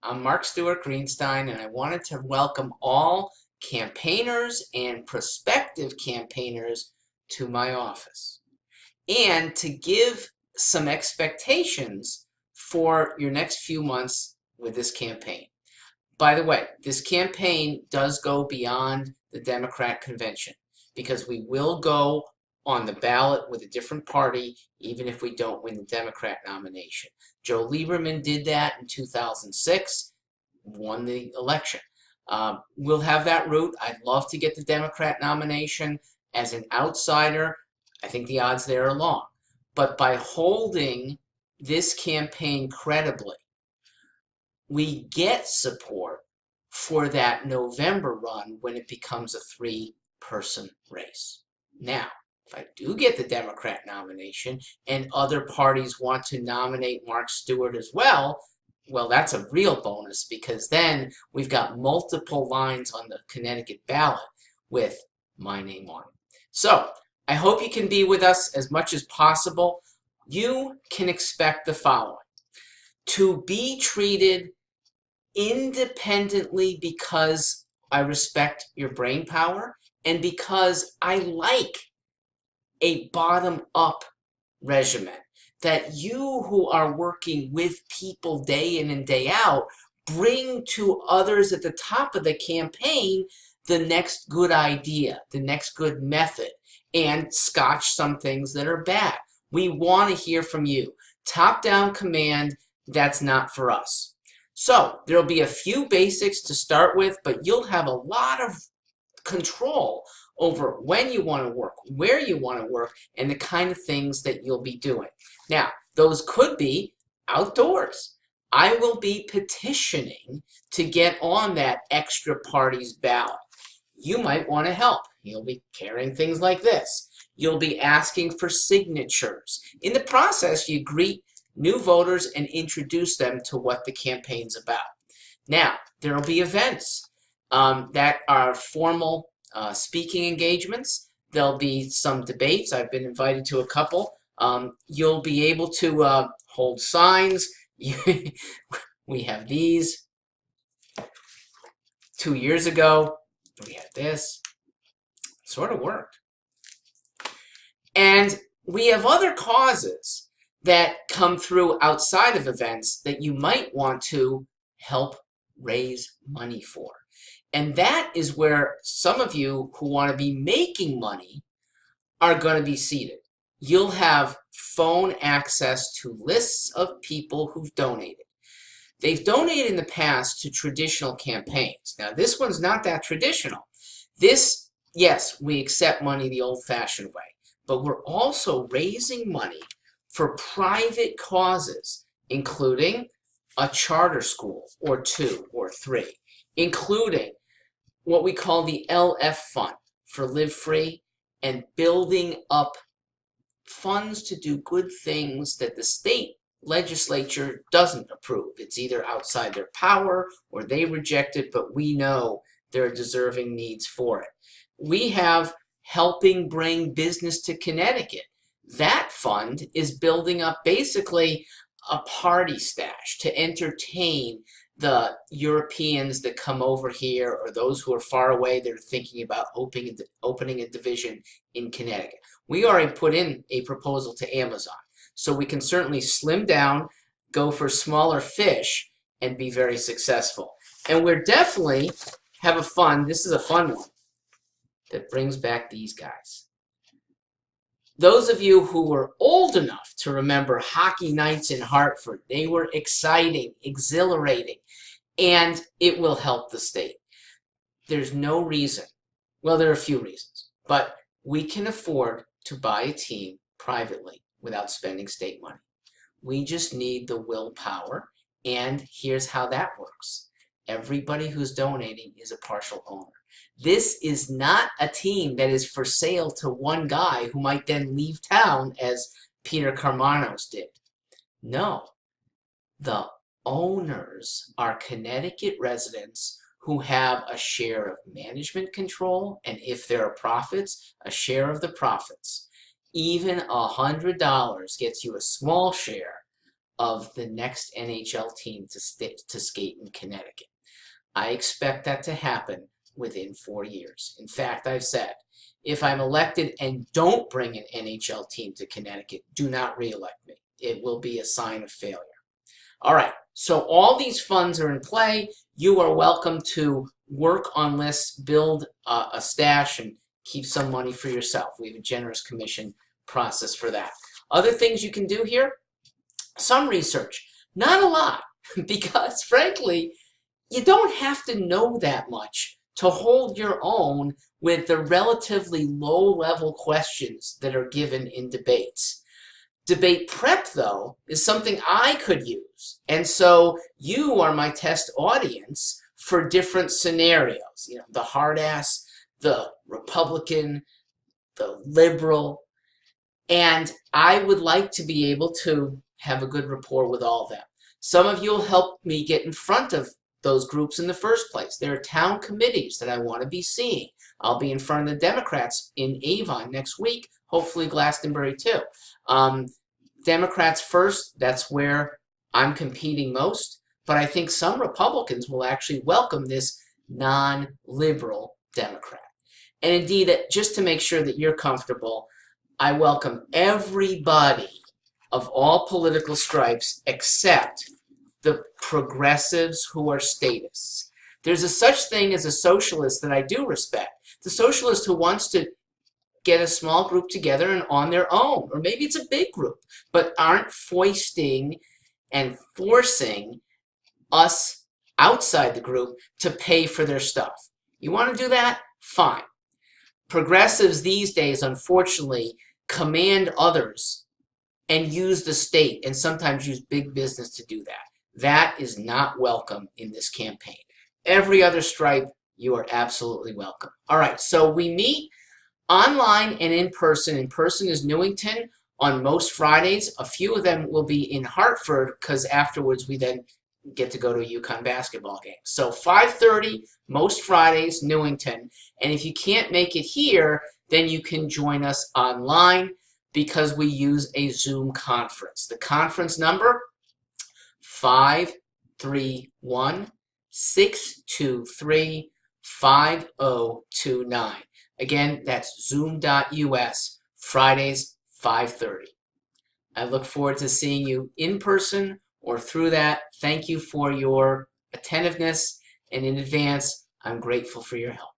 I'm Mark Stewart Greenstein, and I wanted to welcome all campaigners and prospective campaigners to my office and to give some expectations for your next few months with this campaign. By the way, this campaign does go beyond the Democrat convention because we will go on the ballot with a different party even if we don't win the Democrat nomination. Joe Lieberman did that in 2006, won the election. We'll have that route. I'd love to get the Democrat nomination. As an outsider, I think the odds there are long. But by holding this campaign credibly, we get support for that November run when it becomes a three-person race. Now, if I do get the Democrat nomination and other parties want to nominate Mark Stewart as well, that's a real bonus because then we've got multiple lines on the Connecticut ballot with my name on it. So I hope you can be with us as much as possible. You can expect the following: to be treated independently because I respect your brain power and because I like a bottom-up regimen, that you who are working with people day in and day out bring to others at the top of the campaign the next good idea, the next good method, and scotch some things that are bad. We want to hear from you. Top-down command, that's not for us. So there'll be a few basics to start with, but you'll have a lot of control over when you want to work, where you want to work, and the kind of things that you'll be doing. Now, those could be outdoors. I will be petitioning to get on that extra parties ballot. You might want to help. You'll be carrying things like this. You'll be asking for signatures. In the process, you greet new voters and introduce them to what the campaign's about. Now, there will be events that are formal speaking engagements. There'll be some debates. I've been invited to a couple. You'll be able to hold signs. We have these. 2 years ago, we had this. Sort of worked. And we have other causes that come through outside of events that you might want to help raise money for. And that is where some of you who want to be making money are going to be seated. You'll have phone access to lists of people who've donated. They've donated in the past to traditional campaigns. Now, this one's not that traditional. This, yes, we accept money the old-fashioned way, but we're also raising money for private causes, including a charter school or 2 or 3, including what we call the LF Fund for Live Free, and building up funds to do good things that the state legislature doesn't approve. It's either outside their power or they reject it, but we know there are deserving needs for it. We have helping bring business to Connecticut. That fund is building up basically a party stash to entertain the Europeans that come over here or those who are far away that are thinking about opening a division in Connecticut. We already put in a proposal to Amazon, so we can certainly slim down, go for smaller fish, and be very successful. And we're definitely have a fund, this is a fun one, that brings back these guys. Those of you who were old enough to remember hockey nights in Hartford, they were exciting, exhilarating, and it will help the state. There's no reason, well, there are a few reasons, but we can afford to buy a team privately without spending state money. We just need the willpower, and here's how that works. Everybody who's donating is a partial owner. This is not a team that is for sale to one guy who might then leave town as Peter Carmanos did. No, the owners are Connecticut residents who have a share of management control, and if there are profits, a share of the profits. Even $100 gets you a small share of the next NHL team to skate in Connecticut. I expect that to happen within 4 years. In fact, I've said, if I'm elected and don't bring an NHL team to Connecticut, do not reelect me. It will be a sign of failure. All right, so all these funds are in play. You are welcome to work on lists, build a stash, and keep some money for yourself. We have a generous commission process for that. Other things you can do here, some research. Not a lot, because frankly, you don't have to know that much to hold your own with the relatively low-level questions that are given in debates. Debate prep, though, is something I could use. And so you are my test audience for different scenarios. You know, the hard ass, the Republican, the liberal. And I would like to be able to have a good rapport with all of them. Some of you will help me get in front of those groups in the first place. There are town committees that I want to be seeing. I'll be in front of the Democrats in Avon next week, hopefully Glastonbury too. Democrats first, that's where I'm competing most, but I think some Republicans will actually welcome this non-liberal Democrat. And indeed, just to make sure that you're comfortable, I welcome everybody of all political stripes except the progressives who are statists. There's a such thing as a socialist that I do respect. The socialist who wants to get a small group together and on their own, or maybe it's a big group, but aren't foisting and forcing us outside the group to pay for their stuff. You want to do that? Fine. Progressives these days, unfortunately, command others and use the state and sometimes use big business to do that. That is not welcome in this campaign. Every other stripe, you are absolutely welcome. All right, so we meet online and in person. In person is Newington on most Fridays. A few of them will be in Hartford because afterwards we then get to go to a UConn basketball game. So 5:30 most Fridays, Newington. And if you can't make it here, then you can join us online because we use a Zoom conference. The conference number, 531-623-5029. Again, that's zoom.us, Fridays, 5:30. I look forward to seeing you in person or through that. Thank you for your attentiveness, and in advance, I'm grateful for your help.